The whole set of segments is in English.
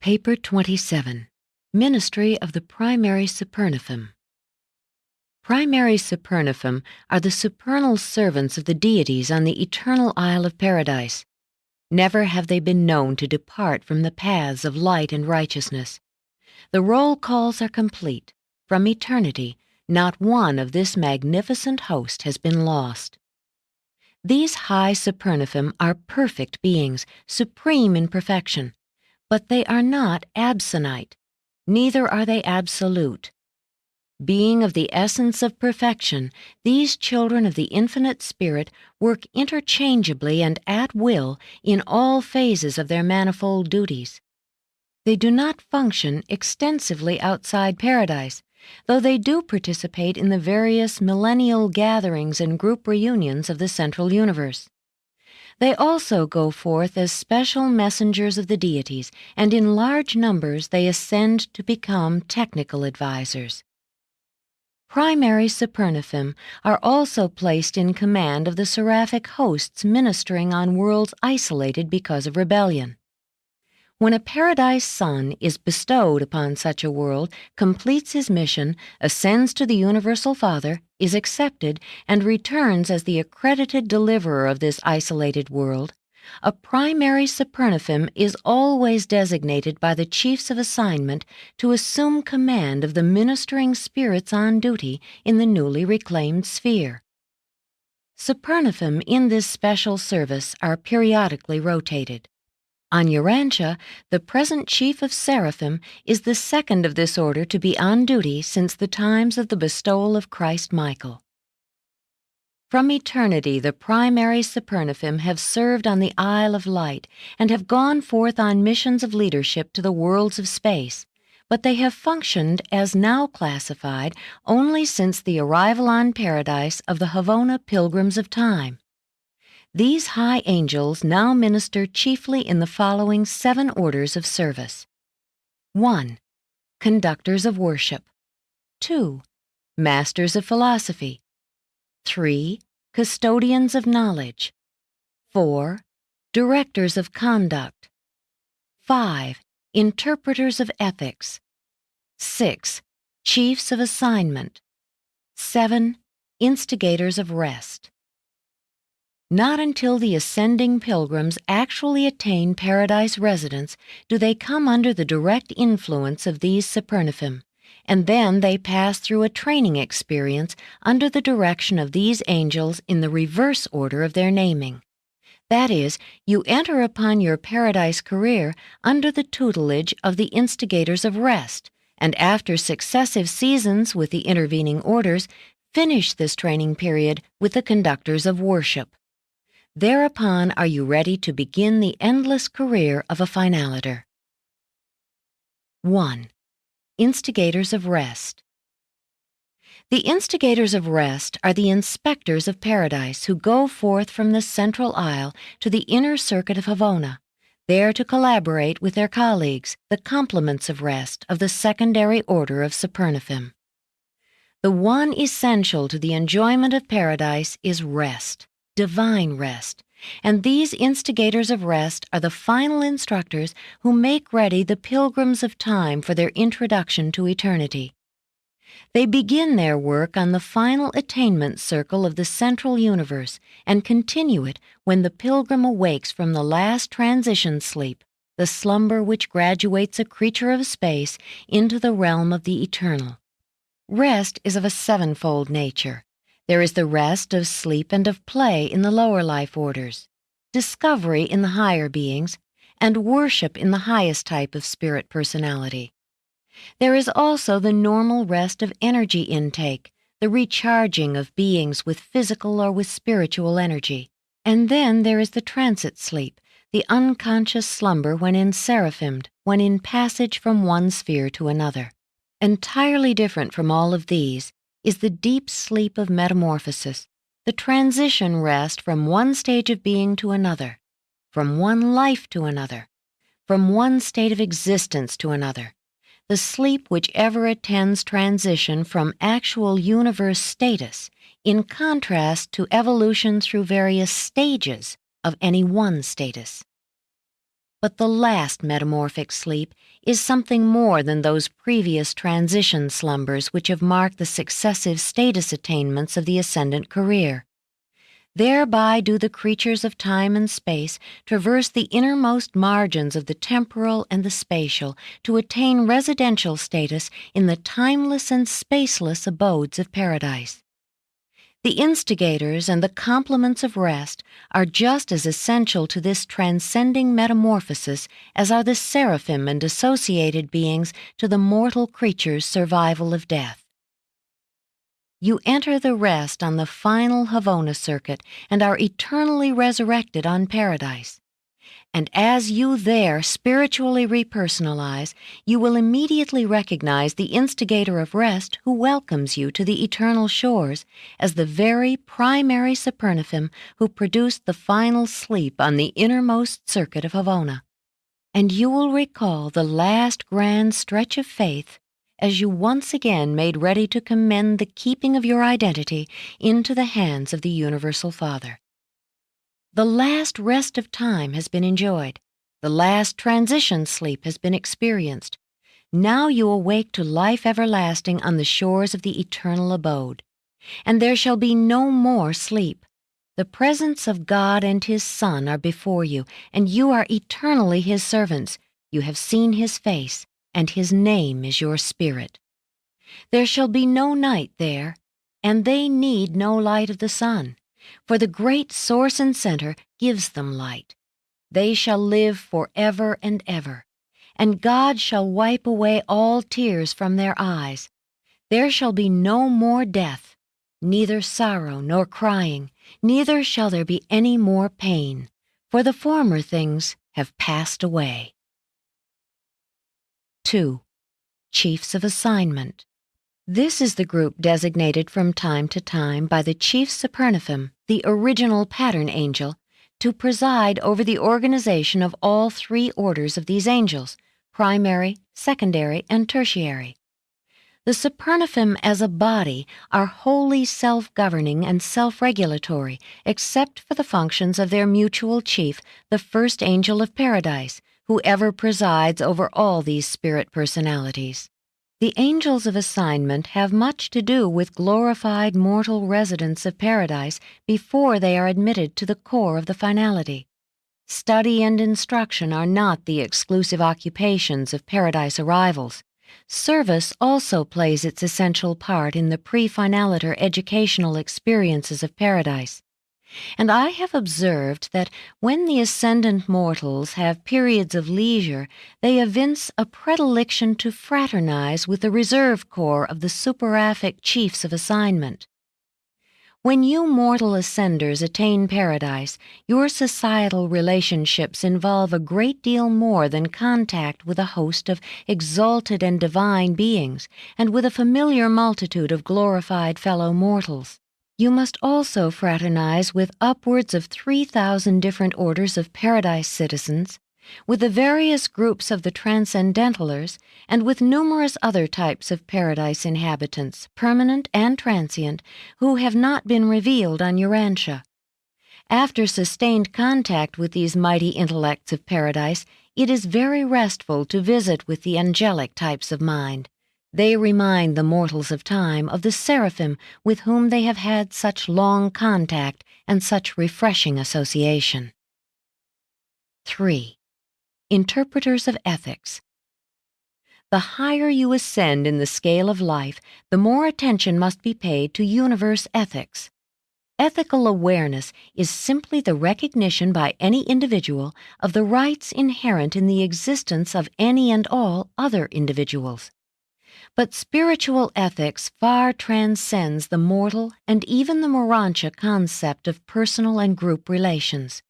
Paper 27, Ministry of the Primary Supernaphim. Primary Supernaphim are the supernal servants of the deities on the eternal Isle of Paradise. Never have they been known to depart from the paths of light and righteousness. The roll calls are complete. From eternity, not one of this magnificent host has been lost. These high Supernaphim are perfect beings, supreme in perfection. But they are not absonite, neither are they absolute. Being of the essence of perfection, these children of the infinite Spirit work interchangeably and at will in all phases of their manifold duties. They do not function extensively outside paradise, though they do participate in the various millennial gatherings and group reunions of the central universe. They also go forth as special messengers of the deities, and in large numbers they ascend to become technical advisors. Primary Supernaphim are also placed in command of the seraphic hosts ministering on worlds isolated because of rebellion. When a paradise son is bestowed upon such a world, completes his mission, ascends to the Universal Father, is accepted, and returns as the accredited deliverer of this isolated world, a primary Supernaphim is always designated by the chiefs of assignment to assume command of the ministering spirits on duty in the newly reclaimed sphere. Supernaphim in this special service are periodically rotated. On Urantia, the present chief of Seraphim is the second of this order to be on duty since the times of the bestowal of Christ Michael. From eternity, the primary Supernaphim have served on the Isle of Light and have gone forth on missions of leadership to the worlds of space, but they have functioned as now classified only since the arrival on Paradise of the Havona Pilgrims of Time. These high angels now minister chiefly in the following 7 orders of service. 1. Conductors of worship. 2. Masters of philosophy. 3. Custodians of knowledge. 4. Directors of conduct. 5. Interpreters of ethics. 6. Chiefs of assignment. 7. Instigators of rest. Not until the ascending pilgrims actually attain paradise residence do they come under the direct influence of these Supernaphim, and then they pass through a training experience under the direction of these angels in the reverse order of their naming. That is, you enter upon your paradise career under the tutelage of the instigators of rest, and after successive seasons with the intervening orders, finish this training period with the conductors of worship. Thereupon are you ready to begin the endless career of a finaliter. 1. Instigators of rest. The instigators of rest are the inspectors of paradise who go forth from the central isle to the inner circuit of Havona, there to collaborate with their colleagues, the complements of rest of the secondary order of Supernaphim. The one essential to the enjoyment of paradise is rest. Divine rest, and these instigators of rest are the final instructors who make ready the pilgrims of time for their introduction to eternity. They begin their work on the final attainment circle of the central universe and continue it when the pilgrim awakes from the last transition sleep, the slumber which graduates a creature of space into the realm of the eternal. Rest is of a 7-fold nature. There is the rest of sleep and of play in the lower life orders, discovery in the higher beings, and worship in the highest type of spirit personality. There is also the normal rest of energy intake, the recharging of beings with physical or with spiritual energy. And then there is the transit sleep, the unconscious slumber when enseraphimed, when in passage from one sphere to another. Entirely different from all of these is the deep sleep of metamorphosis, the transition rest from one stage of being to another, from one life to another, from one state of existence to another, the sleep which ever attends transition from actual universe status, in contrast to evolution through various stages of any one status. But the last metamorphic sleep is something more than those previous transition slumbers which have marked the successive status attainments of the ascendant career. Thereby do the creatures of time and space traverse the innermost margins of the temporal and the spatial to attain residential status in the timeless and spaceless abodes of paradise. The instigators and the complements of rest are just as essential to this transcending metamorphosis as are the seraphim and associated beings to the mortal creature's survival of death. You enter the rest on the final Havona circuit and are eternally resurrected on paradise. And as you there spiritually repersonalize, you will immediately recognize the instigator of rest who welcomes you to the eternal shores as the very primary Supernaphim who produced the final sleep on the innermost circuit of Havona. And you will recall the last grand stretch of faith as you once again made ready to commend the keeping of your identity into the hands of the Universal Father. The last rest of time has been enjoyed. The last transition sleep has been experienced. Now you awake to life everlasting on the shores of the eternal abode. And there shall be no more sleep. The presence of God and His Son are before you, and you are eternally His servants. You have seen His face, and His name is your spirit. There shall be no night there, and they need no light of the sun, for the great source and center gives them light. They shall live forever and ever, and God shall wipe away all tears from their eyes. There shall be no more death, neither sorrow nor crying, neither shall there be any more pain, for the former things have passed away. 2. Chiefs of Assignment. This is the group designated from time to time by the Chief Supernaphim, the original pattern angel, to preside over the organization of all three orders of these angels, primary, secondary, and tertiary. The Supernaphim as a body are wholly self-governing and self-regulatory, except for the functions of their mutual chief, the first angel of paradise, who ever presides over all these spirit personalities. The angels of assignment have much to do with glorified mortal residents of paradise before they are admitted to the core of the finality. Study and instruction are not the exclusive occupations of paradise arrivals. Service also plays its essential part in the pre-finaliter educational experiences of paradise. And I have observed that when the ascendant mortals have periods of leisure, they evince a predilection to fraternize with the reserve corps of the superaphic chiefs of assignment. When you mortal ascenders attain paradise, your societal relationships involve a great deal more than contact with a host of exalted and divine beings, and with a familiar multitude of glorified fellow mortals. You must also fraternize with upwards of 3,000 different orders of paradise citizens, with the various groups of the transcendentalers, and with numerous other types of paradise inhabitants, permanent and transient, who have not been revealed on Urantia. After sustained contact with these mighty intellects of paradise, it is very restful to visit with the angelic types of mind. They remind the mortals of time of the seraphim with whom they have had such long contact and such refreshing association. 3. Interpreters of ethics. The higher you ascend in the scale of life, the more attention must be paid to universe ethics. Ethical awareness is simply the recognition by any individual of the rights inherent in the existence of any and all other individuals. But spiritual ethics far transcends the mortal and even the Urantia concept of personal and group relations.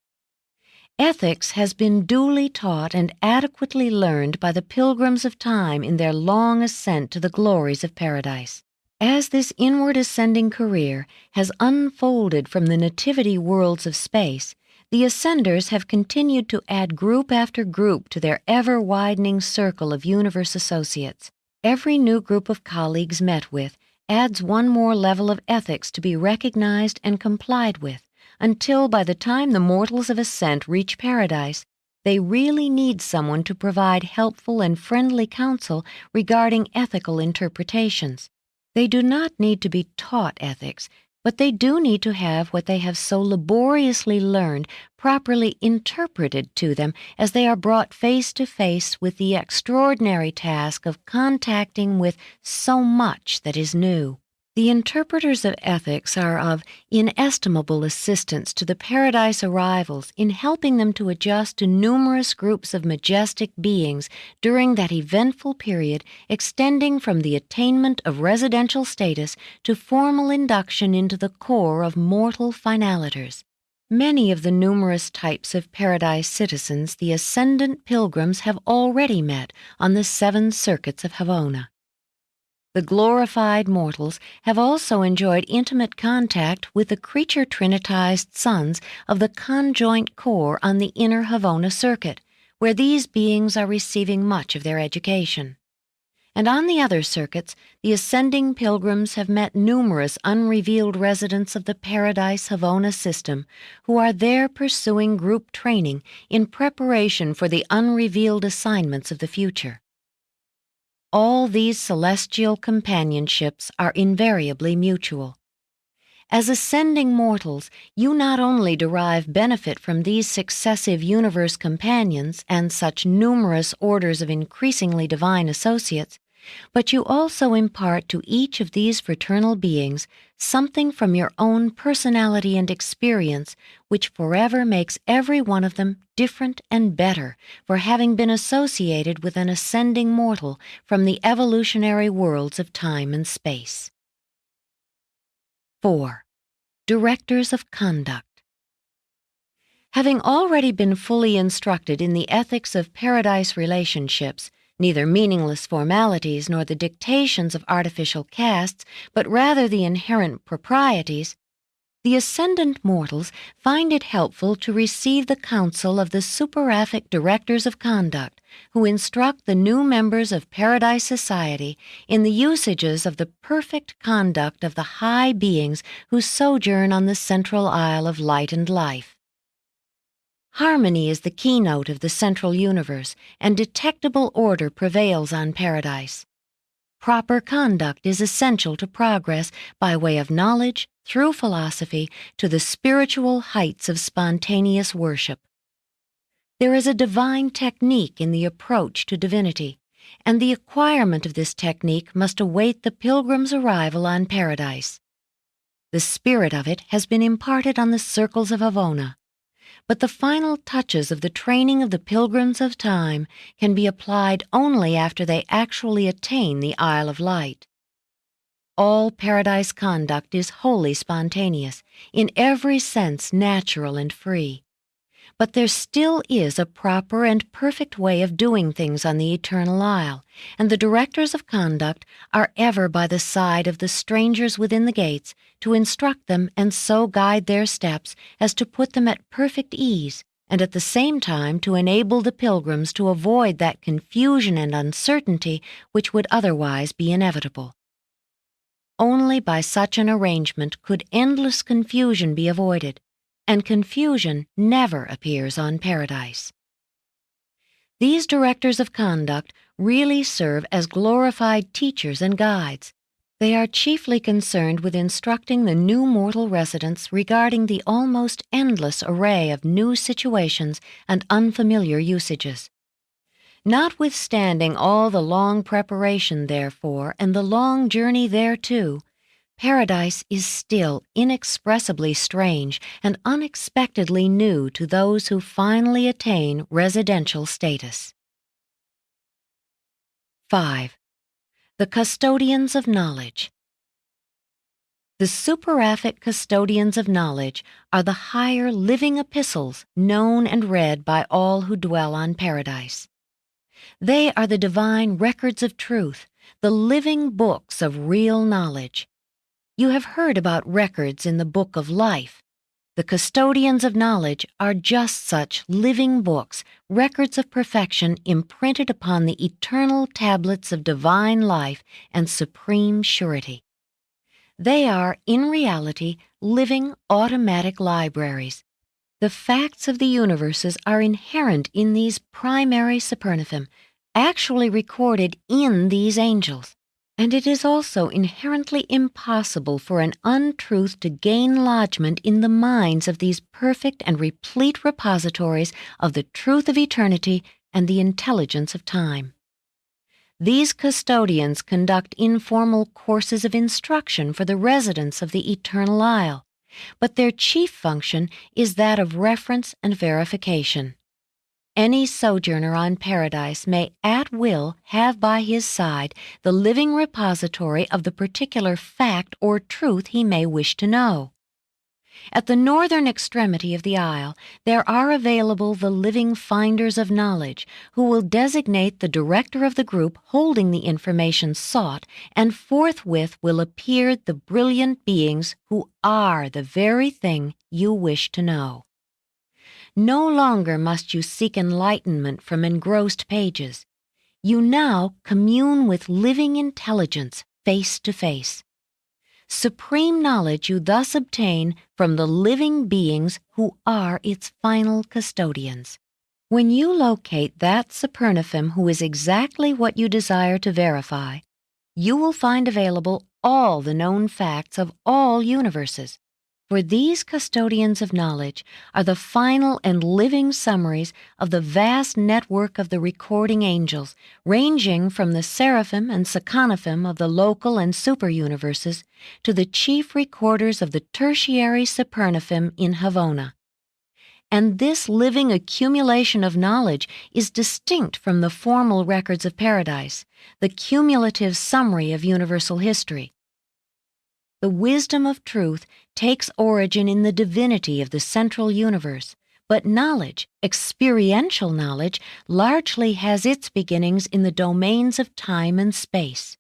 Ethics has been duly taught and adequately learned by the pilgrims of time in their long ascent to the glories of paradise. As this inward ascending career has unfolded from the nativity worlds of space, the ascenders have continued to add group after group to their ever-widening circle of universe associates. Every new group of colleagues met with adds one more level of ethics to be recognized and complied with, until by the time the mortals of ascent reach paradise, They really need someone to provide helpful and friendly counsel regarding ethical interpretations. They do not need to be taught ethics, but they do need to have what they have so laboriously learned properly interpreted to them as they are brought face to face with the extraordinary task of contacting with so much that is new. The interpreters of ethics are of inestimable assistance to the Paradise arrivals in helping them to adjust to numerous groups of majestic beings during that eventful period extending from the attainment of residential status to formal induction into the core of mortal finaliters. Many of the numerous types of Paradise citizens the ascendant pilgrims have already met on the 7 circuits of Havona. The glorified mortals have also enjoyed intimate contact with the creature trinitized sons of the conjoint core on the inner Havona circuit, where these beings are receiving much of their education. And on the other circuits, the ascending pilgrims have met numerous unrevealed residents of the Paradise Havona system who are there pursuing group training in preparation for the unrevealed assignments of the future. All these celestial companionships are invariably mutual. As ascending mortals, you not only derive benefit from these successive universe companions and such numerous orders of increasingly divine associates, but you also impart to each of these fraternal beings something from your own personality and experience which forever makes every one of them different and better for having been associated with an ascending mortal from the evolutionary worlds of time and space. 4. Directors of Conduct. Having already been fully instructed in the ethics of Paradise relationships, neither meaningless formalities nor the dictations of artificial castes, but rather the inherent proprieties, the ascendant mortals find it helpful to receive the counsel of the superaphic directors of conduct, who instruct the new members of Paradise Society in the usages of the perfect conduct of the high beings who sojourn on the central isle of light and life. Harmony is the keynote of the central universe, and detectable order prevails on Paradise. Proper conduct is essential to progress by way of knowledge, through philosophy, to the spiritual heights of spontaneous worship. There is a divine technique in the approach to divinity, and the acquirement of this technique must await the pilgrim's arrival on Paradise. The spirit of it has been imparted on the circles of Havona, but the final touches of the training of the pilgrims of time can be applied only after they actually attain the Isle of Light. All Paradise conduct is wholly spontaneous, in every sense natural and free. But there still is a proper and perfect way of doing things on the Eternal Isle, and the directors of conduct are ever by the side of the strangers within the gates to instruct them and so guide their steps as to put them at perfect ease, and at the same time to enable the pilgrims to avoid that confusion and uncertainty which would otherwise be inevitable. Only by such an arrangement could endless confusion be avoided, and confusion never appears on Paradise. These directors of conduct really serve as glorified teachers and guides. They are chiefly concerned with instructing the new mortal residents regarding the almost endless array of new situations and unfamiliar usages. Notwithstanding all the long preparation therefore and the long journey thereto, Paradise is still inexpressibly strange and unexpectedly new to those who finally attain residential status. 5. The Custodians of Knowledge. The superaphic custodians of knowledge are the higher living epistles known and read by all who dwell on Paradise. They are the divine records of truth, the living books of real knowledge. You have heard about records in the Book of Life. The custodians of knowledge are just such living books, records of perfection imprinted upon the eternal tablets of divine life and supreme surety. They are, in reality, living automatic libraries. The facts of the universes are inherent in these primary Supernaphim, actually recorded in these angels. And it is also inherently impossible for an untruth to gain lodgment in the minds of these perfect and replete repositories of the truth of eternity and the intelligence of time. These custodians conduct informal courses of instruction for the residents of the Eternal Isle, but their chief function is that of reference and verification. Any sojourner on Paradise may at will have by his side the living repository of the particular fact or truth he may wish to know. At the northern extremity of the isle, there are available the living finders of knowledge, who will designate the director of the group holding the information sought, and forthwith will appear the brilliant beings who are the very thing you wish to know. No longer must you seek enlightenment from engrossed pages. You now commune with living intelligence face to face. Supreme knowledge you thus obtain from the living beings who are its final custodians. When you locate that Supernaphim who is exactly what you desire to verify, you will find available all the known facts of all universes. For these custodians of knowledge are the final and living summaries of the vast network of the recording angels, ranging from the seraphim and Supernaphim of the local and superuniverses to the chief recorders of the tertiary Supernaphim in Havona. And this living accumulation of knowledge is distinct from the formal records of Paradise, the cumulative summary of universal history. The wisdom of truth takes origin in the divinity of the central universe, but knowledge, experiential knowledge, largely has its beginnings in the domains of time and space.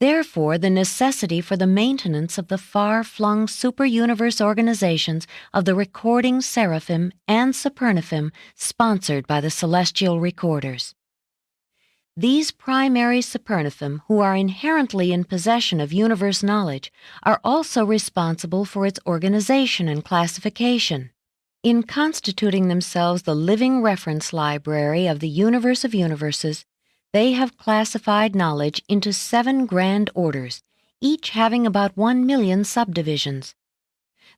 Therefore, the necessity for the maintenance of the far-flung superuniverse organizations of the recording seraphim and Supernaphim sponsored by the celestial recorders. These primary Supernaphim, who are inherently in possession of universe knowledge, are also responsible for its organization and classification. In constituting themselves the living reference library of the universe of universes, they have classified knowledge into 7 grand orders, each having about 1 million subdivisions.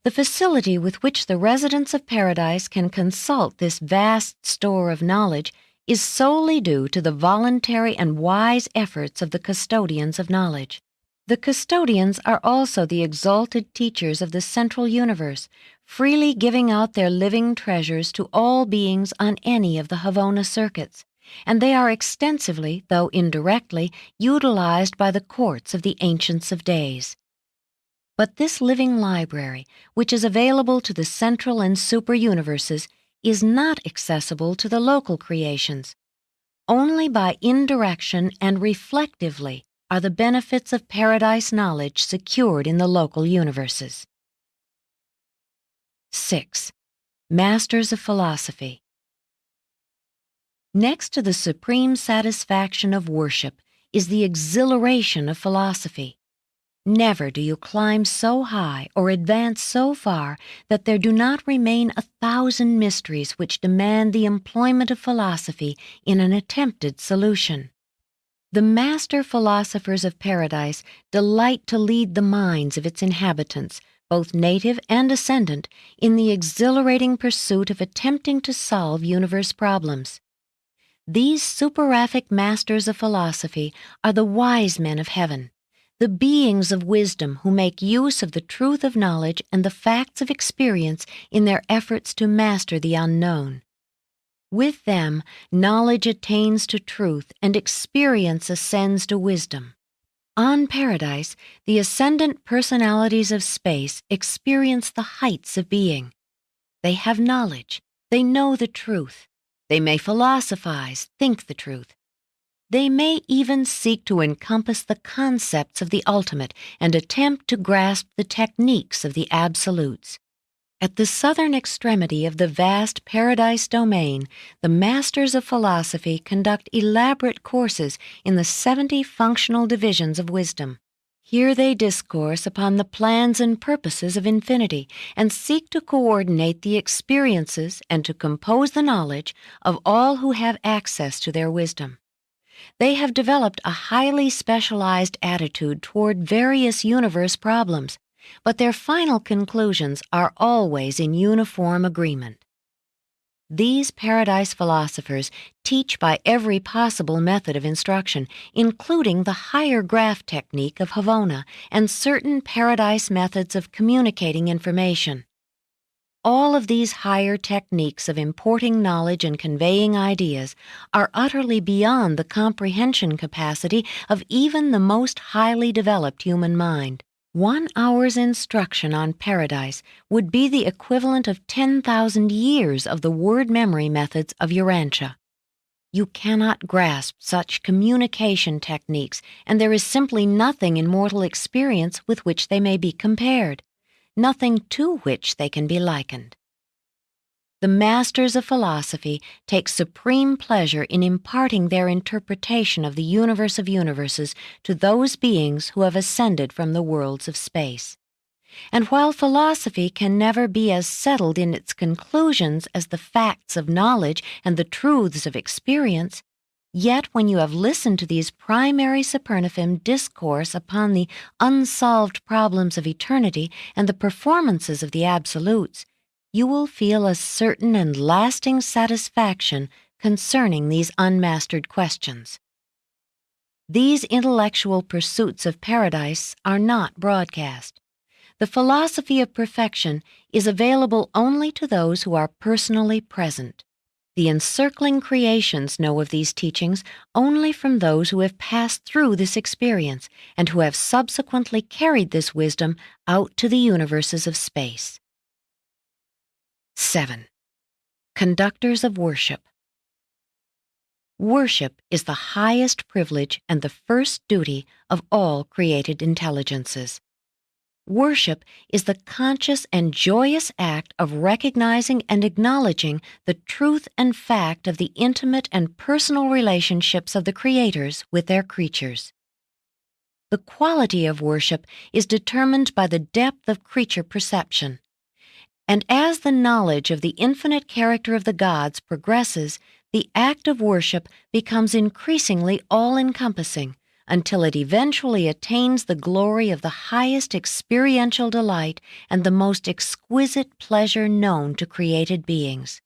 The facility with which the residents of Paradise can consult this vast store of knowledge is solely due to the voluntary and wise efforts of the custodians of knowledge. The custodians are also the exalted teachers of the central universe, freely giving out their living treasures to all beings on any of the Havona circuits, and they are extensively, though indirectly, utilized by the courts of the Ancients of Days. But this living library, which is available to the central and superuniverses, is not accessible to the local creations. Only by indirection and reflectively are the benefits of Paradise knowledge secured in the local universes. 6. Masters of Philosophy. Next to the supreme satisfaction of worship is the exhilaration of philosophy. Never do you climb so high or advance so far that there do not remain 1,000 mysteries which demand the employment of philosophy in an attempted solution. The master philosophers of Paradise delight to lead the minds of its inhabitants, both native and ascendant, in the exhilarating pursuit of attempting to solve universe problems. These superaphic masters of philosophy are the wise men of heaven, the beings of wisdom who make use of the truth of knowledge and the facts of experience in their efforts to master the unknown. With them, knowledge attains to truth and experience ascends to wisdom. On Paradise, the ascendant personalities of space experience the heights of being. They have knowledge. They know the truth. They may philosophize, think the truth. They may even seek to encompass the concepts of the ultimate and attempt to grasp the techniques of the absolutes. At the southern extremity of the vast Paradise domain, the masters of philosophy conduct elaborate courses in the 70 functional divisions of wisdom. Here they discourse upon the plans and purposes of infinity and seek to coordinate the experiences and to compose the knowledge of all who have access to their wisdom. They have developed a highly specialized attitude toward various universe problems, but their final conclusions are always in uniform agreement. These paradise philosophers teach by every possible method of instruction, including the higher graph technique of Havona and certain paradise methods of communicating information. All of these higher techniques of importing knowledge and conveying ideas are utterly beyond the comprehension capacity of even the most highly developed human mind. 1 hour's instruction on paradise would be the equivalent of 10,000 years of the word memory methods of Urantia. You cannot grasp such communication techniques, and there is simply nothing in mortal experience with which they may be compared, nothing to which they can be likened. The masters of philosophy take supreme pleasure in imparting their interpretation of the universe of universes to those beings who have ascended from the worlds of space. And while philosophy can never be as settled in its conclusions as the facts of knowledge and the truths of experience, yet when you have listened to these primary Supernaphim discourse upon the unsolved problems of eternity and the performances of the absolutes, you will feel a certain and lasting satisfaction concerning these unmastered questions. These intellectual pursuits of paradise are not broadcast. The philosophy of perfection is available only to those who are personally present. The encircling creations know of these teachings only from those who have passed through this experience and who have subsequently carried this wisdom out to the universes of space. 7. Conductors of worship. Worship is the highest privilege and the first duty of all created intelligences. Worship is the conscious and joyous act of recognizing and acknowledging the truth and fact of the intimate and personal relationships of the creators with their creatures. The quality of worship is determined by the depth of creature perception. And as the knowledge of the infinite character of the gods progresses, the act of worship becomes increasingly all-encompassing until it eventually attains the glory of the highest experiential delight and the most exquisite pleasure known to created beings.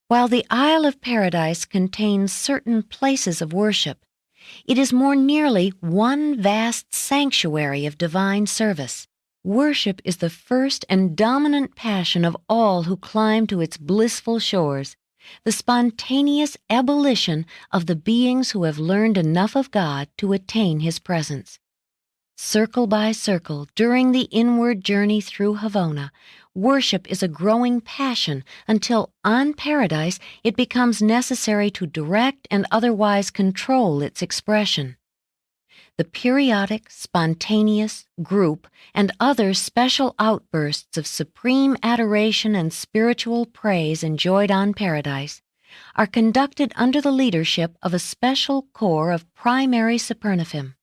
While the Isle of Paradise contains certain places of worship, it is more nearly one vast sanctuary of divine service. Worship is the first and dominant passion of all who climb to its blissful shores, the spontaneous ebullition of the beings who have learned enough of God to attain His presence. Circle by circle, during the inward journey through Havona, worship is a growing passion until, on Paradise, it becomes necessary to direct and otherwise control its expression. The periodic, spontaneous, group, and other special outbursts of supreme adoration and spiritual praise enjoyed on Paradise are conducted under the leadership of a special corps of primary Supernaphim.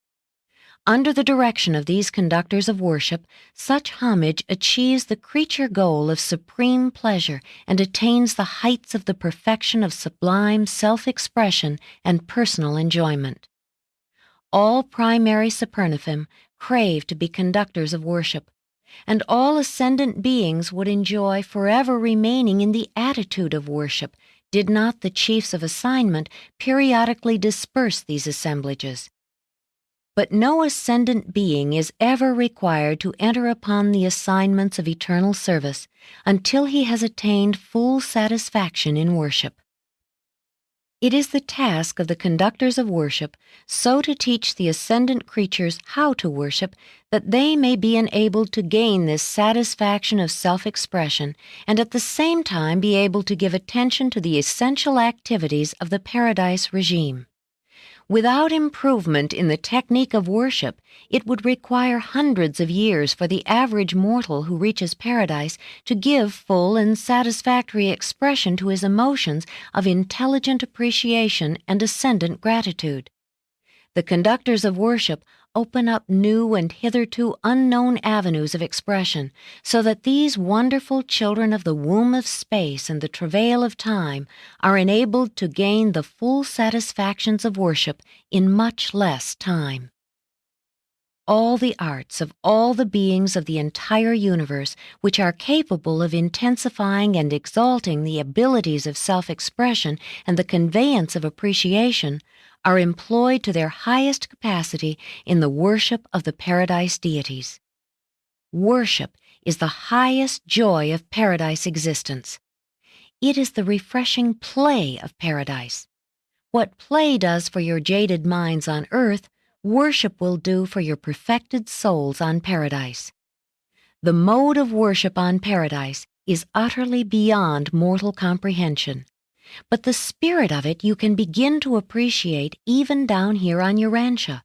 Under the direction of these conductors of worship, such homage achieves the creature goal of supreme pleasure and attains the heights of the perfection of sublime self-expression and personal enjoyment. All primary Supernaphim crave to be conductors of worship, and all ascendant beings would enjoy forever remaining in the attitude of worship did not the chiefs of assignment periodically disperse these assemblages. But no ascendant being is ever required to enter upon the assignments of eternal service until he has attained full satisfaction in worship. It is the task of the conductors of worship so to teach the ascendant creatures how to worship that they may be enabled to gain this satisfaction of self-expression and at the same time be able to give attention to the essential activities of the Paradise regime. Without improvement in the technique of worship, it would require hundreds of years for the average mortal who reaches Paradise to give full and satisfactory expression to his emotions of intelligent appreciation and ascendant gratitude. The conductors of worship open up new and hitherto unknown avenues of expression so that these wonderful children of the womb of space and the travail of time are enabled to gain the full satisfactions of worship in much less time. All the arts of all the beings of the entire universe, which are capable of intensifying and exalting the abilities of self-expression and the conveyance of appreciation, are employed to their highest capacity in the worship of the Paradise deities. Worship is the highest joy of Paradise existence. It is the refreshing play of Paradise. What play does for your jaded minds on earth, worship will do for your perfected souls on Paradise. The mode of worship on Paradise is utterly beyond mortal comprehension, but the spirit of it you can begin to appreciate even down here on Urantia,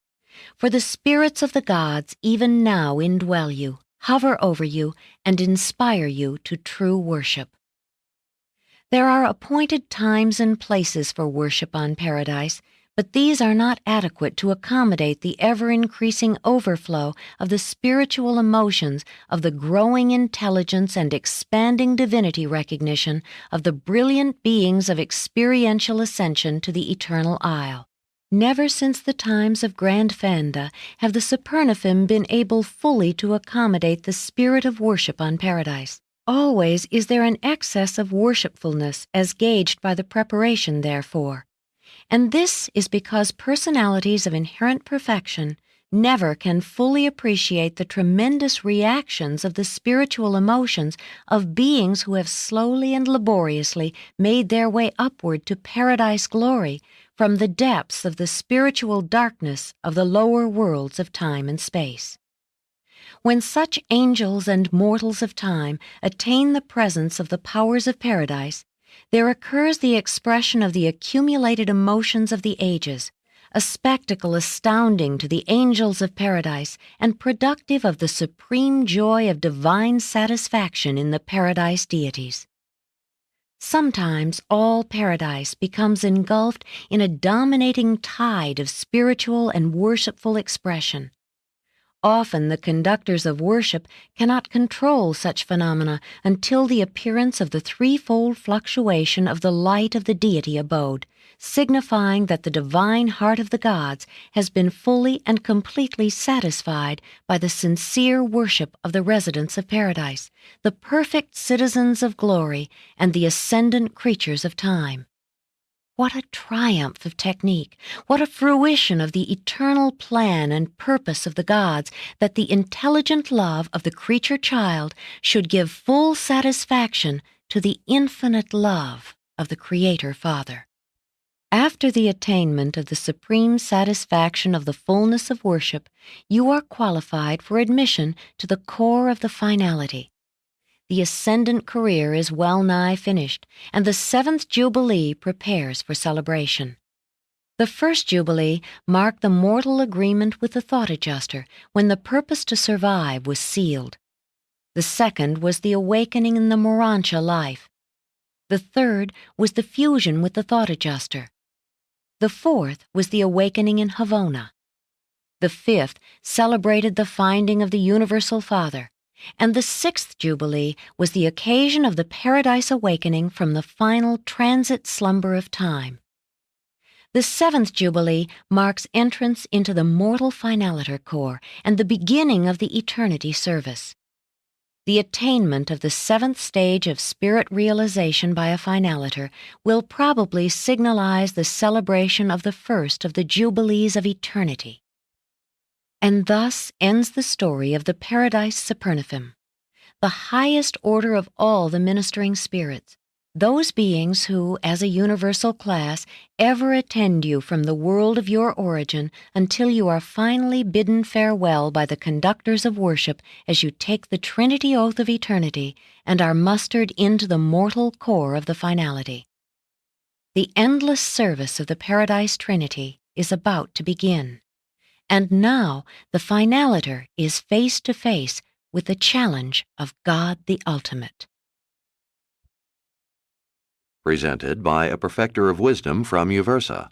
for the spirits of the gods even now indwell you, hover over you, and inspire you to true worship. There are appointed times and places for worship on Paradise, but these are not adequate to accommodate the ever-increasing overflow of the spiritual emotions of the growing intelligence and expanding divinity recognition of the brilliant beings of experiential ascension to the Eternal Isle. Never since the times of Grand Fanda have the Supernaphim been able fully to accommodate the spirit of worship on Paradise. Always is there an excess of worshipfulness as gauged by the preparation therefor. And this is because personalities of inherent perfection never can fully appreciate the tremendous reactions of the spiritual emotions of beings who have slowly and laboriously made their way upward to Paradise glory from the depths of the spiritual darkness of the lower worlds of time and space. When such angels and mortals of time attain the presence of the powers of Paradise, there occurs the expression of the accumulated emotions of the ages, a spectacle astounding to the angels of Paradise and productive of the supreme joy of divine satisfaction in the Paradise deities. Sometimes all Paradise becomes engulfed in a dominating tide of spiritual and worshipful expression. Often the conductors of worship cannot control such phenomena until the appearance of the threefold fluctuation of the light of the deity abode, signifying that the divine heart of the gods has been fully and completely satisfied by the sincere worship of the residents of Paradise, the perfect citizens of glory, and the ascendant creatures of time. What a triumph of technique, what a fruition of the eternal plan and purpose of the gods that the intelligent love of the creature child should give full satisfaction to the infinite love of the Creator Father. After the attainment of the supreme satisfaction of the fullness of worship, you are qualified for admission to the core of the finality. The ascendant career is well nigh finished, and the seventh Jubilee prepares for celebration. The first Jubilee marked the mortal agreement with the thought adjuster when the purpose to survive was sealed. The second was the awakening in the Urantia life. The third was the fusion with the thought adjuster. The fourth was the awakening in Havona. The fifth celebrated the finding of the Universal Father. And the sixth Jubilee was the occasion of the Paradise awakening from the final transit slumber of time. The seventh Jubilee marks entrance into the mortal finaliter core and the beginning of the eternity service. The attainment of the seventh stage of spirit realization by a finaliter will probably signalize the celebration of the first of the Jubilees of eternity. And thus ends the story of the Paradise Supernaphim, the highest order of all the ministering spirits, those beings who, as a universal class, ever attend you from the world of your origin until you are finally bidden farewell by the conductors of worship as you take the Trinity oath of eternity and are mustered into the mortal core of the finality. The endless service of the Paradise Trinity is about to begin. And now the finaliter is face to face with the challenge of God the Ultimate. Presented by a perfecter of wisdom from Uversa.